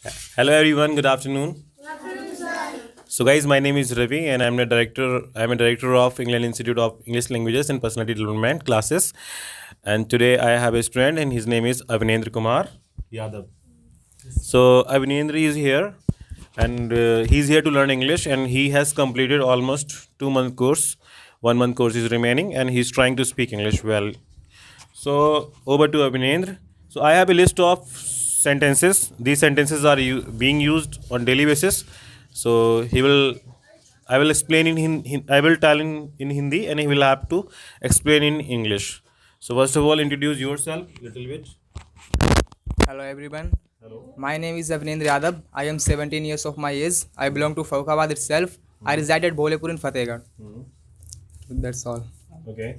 Hello everyone, good afternoon. So guys, my name is Ravi and I'm a director of England Institute of English Languages and Personality Development classes. And today I have a student and his name is Avinendra Kumar Yadav. So Avinendra is here and he's here to learn English and he has completed almost 2 month course. 1 month course is remaining and he's trying to speak English well. So over to Abhinendra. So I have a list of sentences. These sentences are being used on daily basis. So I will explain I will tell in Hindi and he will have to explain in English. So first of all, introduce yourself little bit. Hello everyone. Hello. My name is Avinendra Yadav. I am 17 years of my age. I belong to Farrukhabad itself. I reside at Bholepur in Fatehgarh. That's all. Okay.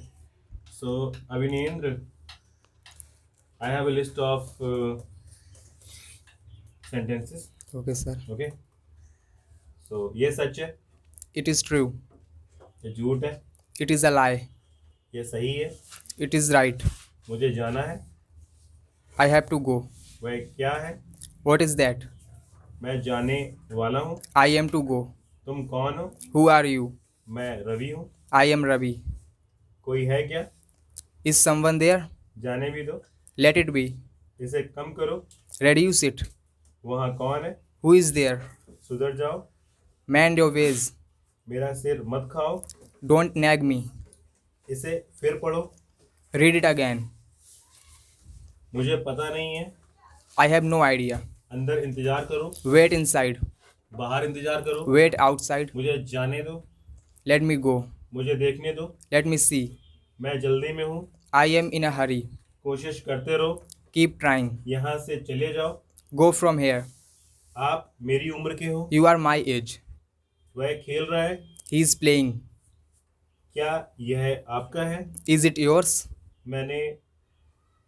So Abhinendra, I have a list of sentences. Okay, sir. Okay. So ये सच है, It is true. ये झूठ है, It is a lie. ये सही है, It is right. मुझे जाना है, I have to go. वह क्या है, What is that? मैं जाने वाला हूँ, I am to go. तुम कौन हो, Who are you? मैं रवि हूँ, I am Ravi. कोई है क्या, Is someone there? जाने भी दो, Let it be. इसे कम करो, Reduce it. वहाँ कौन है, Who is there? सुधर जाओ, Mend your ways. मेरा सिर मत खाओ, Don't nag me. इसे फिर पढ़ो, Read it again. मुझे पता नहीं है, I have no idea. अंदर इंतजार करो, Wait inside. बाहर इंतजार करो, Wait outside. मुझे जाने दो, Let me go. मुझे देखने दो, Let me see. मैं जल्दी में हूँ, I am in a hurry. कोशिश करते रहो, Keep trying. यहाँ से चले जाओ, Go from here. आप मेरी उम्र के हो, You are my age. वह खेल रहा है, He is playing. क्या यह आपका है, Is it yours? मैंने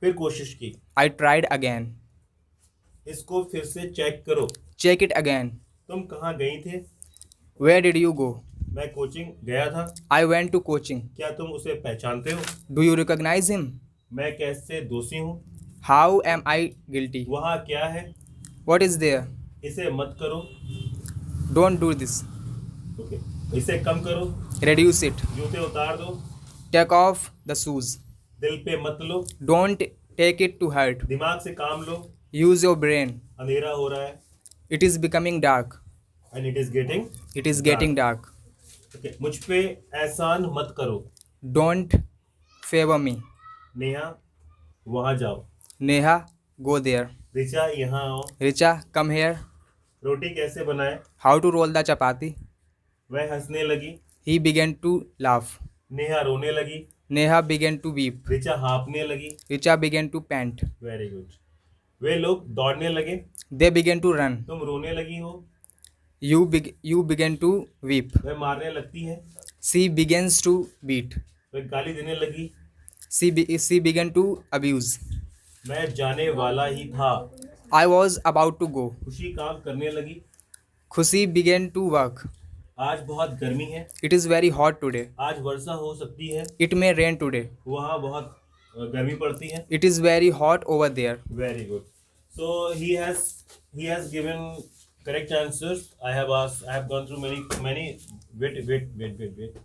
फिर कोशिश की, I tried again. इसको फिर से चेक करो, Check it again. तुम कहाँ गई थे, Where did you go? मैं कोचिंग गया था, I went to coaching. क्या तुम उसे पहचानते हो, Do you recognize him? मैं कैसे दोषी हूँ, How am I guilty? वहाँ क्या है, What is there? इसे मत करो, Don't do this. ओके, इसे कम करो, Reduce it. जूते उतार दो, Take off the shoes. दिल पे मत लो, Don't take it to heart. दिमाग से काम लो, Use your brain. अंधेरा हो रहा है, It is becoming dark. And it is getting, It is getting dark. Okay, मुझ पे एहसान मत करो, Don't favor me. नेहा वहाँ जाओ, Neha, go there. ऋचा यहाँ आओ, Richa, come here. रोटी कैसे बनाए, How to roll the chapati? वह हंसने लगी, He began to laugh. Neha रोने लगी, Neha began to weep. Richa हाँफने लगी, Richa began to pant. Very good, वे लोग दौड़ने लगे, They began to run. तुम रोने लगी हो, You began to weep. वह मारने लगती है, She begins to beat. वह गाली देने लगी, She began to abuse. मैं जाने वाला ही था, I was about to go. खुशी काम करने लगी, Khushi began to work. आज बहुत गर्मी है, It is very hot today. आज वर्षा हो सकती है, It may rain today. वहाँ बहुत गर्मी पड़ती है, It is very hot over there. Very good. So he has given correct answers. I have gone through many. Wait.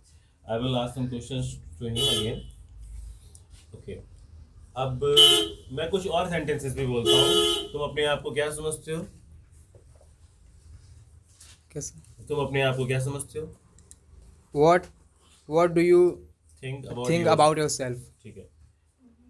I will ask some questions to him again. Okay. अब मैं कुछ और sentences भी बोलता हूँ, तुम अपने आप को क्या समझते हो, कैसा? तुम अपने आप को क्या समझते हो, What do you think think about yourself? ठीक है,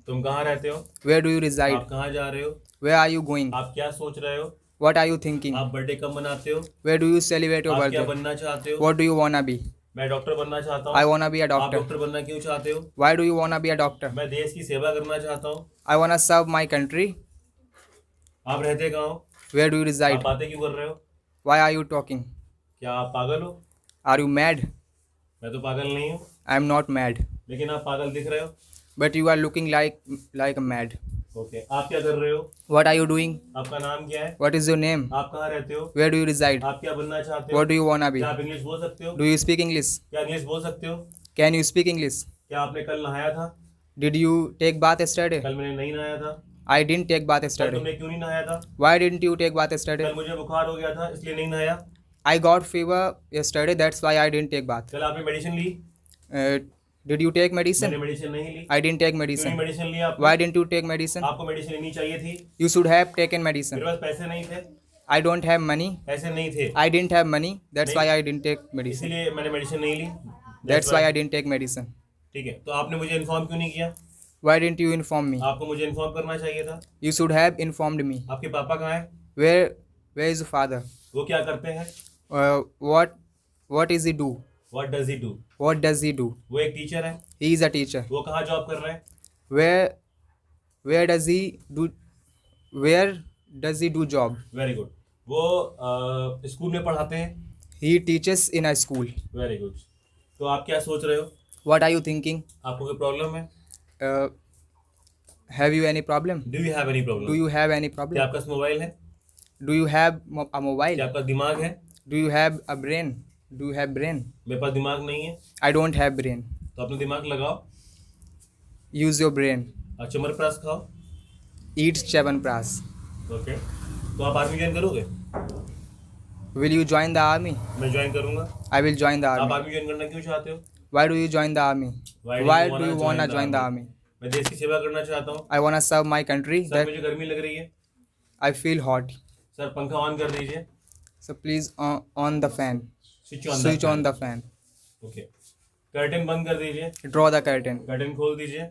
तुम कहाँ रहते हो, Where do you reside? आप कहाँ जा रहे हो, Where are you going? आप क्या सोच रहे हो, What are you thinking? आप बर्थडे कब मनाते हो, Where do you celebrate your आप क्या birthday? बनना चाहते हो, What do you wanna be? मैं डॉक्टर बनना चाहता I हूँ, wanna be a आप doctor. डॉक्टर बनना क्यों चाहते हो, Why do you wanna be a doctor? मैं देश की सेवा करना चाहता हूँ, I wanna serve my country. आप रहते कहाँ हो, Where do you आप reside? बातें क्यों कर रहे हो, Why are you talking? क्या आप पागल हो, Are you mad? मैं तो पागल नहीं हूँ, I am not mad. लेकिन आप पागल दिख रहे हो, But you are looking like a mad. Okay, आप क्या कर रहे हो, What are you doing? आपका नाम क्या है, What is your name? आप कहाँ रहते हो, Where do you reside? आप क्या बनना चाहते हो, What do you wanna be? क्या आप इंग्लिश बोल सकते हो, Do you speak English? क्या इंग्लिश बोल सकते हो, Can you speak English? क्या आपने कल नहाया था, Did you take bath yesterday? कल मैंने नहीं नहाया था, I didn't take bath कल yesterday. तुमने क्यों नहीं नहाया था? Why didn't you take bath yesterday? कल मुझे बुखार हो गया था इसलिए नहीं नहाया। I got fever yesterday, that's why I didn't take bath. कल आपने मेडिसिन ली? Uh, did you take मैंने medicine? मेडिसिन नहीं ली। I didn't take क्यों नहीं medicine. मेडिसिन ली आपने? Why didn't you take medicine? आपको मेडिसिन लेनी चाहिए थी। You should have taken medicine. मेरे पास पैसे नहीं थे। I don't have money. पैसे नहीं थे I didn't have money, that's why I didn't take medicine. इसीलिए मैंने मेडिसिन नहीं ली। That's why I didn't take medicine. ठीक है, तो आपने मुझे इन्फॉर्म क्यों नहीं किया? Why didn't you inform me? आपको मुझे इन्फॉर्म करना चाहिए था। You should have informed me. आपके पापा कहाँ हैं? Where is your father? वो क्या करते हैं? What is he do? What does he do? What does he do? वो एक टीचर है। He is a teacher. वो कहाँ जॉब कर रहे हैं? Where does he do? Where does he do job? Very good. वो स्कूल में पढ़ाते हैं। He teaches in a school. Very good. तो आप क्या सोच रहे हो? What are you thinking? आपको कोई प्रॉब्लम है? Uh, have you any problem? Do you have any problem? Do you have any क्या problem? आपके पास मोबाइल है? Do you have a क्या mobile? आपका दिमाग है? Do you have a brain? Do you have brain? मेरे पास दिमाग नहीं है। I don't have brain. तो अपना दिमाग लगाओ। Use your brain. और चमरप्रास खाओ। Eat Chyawanprash. ओके, तो आप आर्मी ज्वाइन करोगे? Will you join the army? मैं ज्वाइन करूंगा। I will join the आप army. आर्मी ज्वाइन करना क्यों चाहते हो? Why do you join the army? Why Why do you wanna join the army? मैं देश की सेवा करना चाहता हूँ। I wanna serve my country. Sir That मुझे गर्मी लग रही है। I feel hot. सर पंखा ऑन कर दीजिए। So please on the fan. Switch on. Switch on the fan. Okay, curtain बंद कर दीजिए। Draw the curtain. कर्टन खोल दीजिए।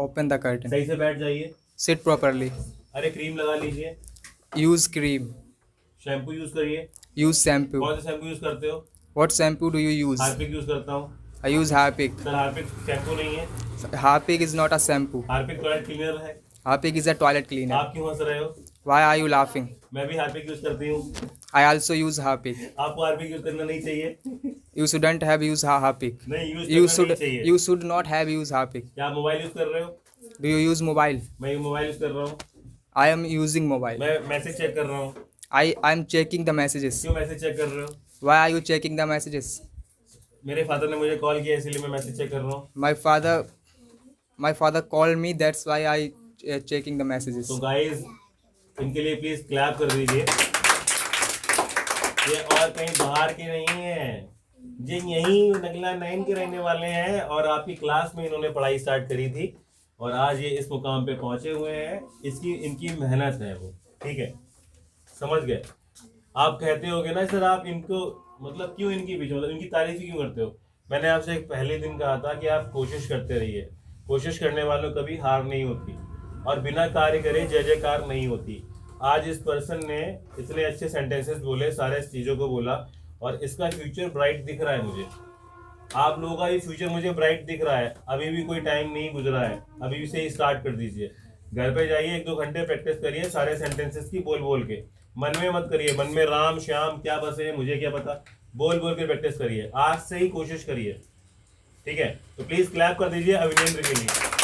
Open the curtain. सही से बैठ जाइए। Sit properly. अरे क्रीम लगा लीजिए। Use cream. शैम्पू यूज करिए। Use shampoo. कौन सा शैम्पू यूज करते हो? What shampoo do you use? Harpic use करता हूँ। I use Harpic. Sir Harpic shampoo नहीं है। Harpic is not a shampoo. Harpic toilet cleaner है। Harpic is a toilet cleaner. आप क्यों हंस रहे हो? Why are you laughing? मैं भी हार्पिक यूज करती हूँ। I also use Harpic. आपको हार्पिक यूज करना नहीं चाहिए। You shouldn't have used Harpic. नहीं यूज You करना should नहीं चाहिए। you should not have used Harpic. क्या आप मोबाइल यूज कर रहे हो? Do you use mobile? मैं मोबाइल यूज कर रहा हूँ। I am using mobile. मैं मैसेज चेक कर रहा हूँ। I'm checking the messages. क्यों मैसेज चेक कर रहे हो? Why are you checking the messages? मेरे फादर ने मुझे कॉल किया इसलिए मैं मैसेज चेक कर रहा हूँ। My father called me. That's why I checking the messages. तो गाइस इनके लिए प्लीज क्लैप कर दीजिए। ये और कहीं बाहर के नहीं है, ये यहीं नगला 9 के रहने वाले हैं और आपकी क्लास में इन्होंने पढ़ाई स्टार्ट करी थी और आज ये इस मुकाम पे पहुंचे हुए हैं। इसकी इनकी मेहनत है वो, ठीक है, समझ गए? आप कहते होगे ना सर आप इनको मतलब क्यों इनकी पीछे मतलब इनकी तारीफ ही क्यों करते हो? मैंने आपसे एक पहले दिन कहा था कि आप कोशिश करते रहिए। कोशिश करने वालों कभी हार नहीं होती और बिना कार्य करे जय जयकार नहीं होती। आज इस पर्सन ने इतने अच्छे सेंटेंसेस बोले, सारे चीज़ों को बोला और इसका फ्यूचर ब्राइट दिख रहा है मुझे। आप लोगों का ये फ्यूचर मुझे ब्राइट दिख रहा है। अभी भी कोई टाइम नहीं गुजरा है, अभी से ही स्टार्ट कर दीजिए। घर पे जाइए 1-2 घंटे प्रैक्टिस करिए सारे सेंटेंसेस की बोल बोल के। मन में मत करिए, मन में राम श्याम क्या बसे मुझे क्या पता, बोल बोल के प्रैक्टिस करिए। आज से ही कोशिश करिए, ठीक है? तो प्लीज़ क्लैप कर दीजिए अविनेंद्र के लिए।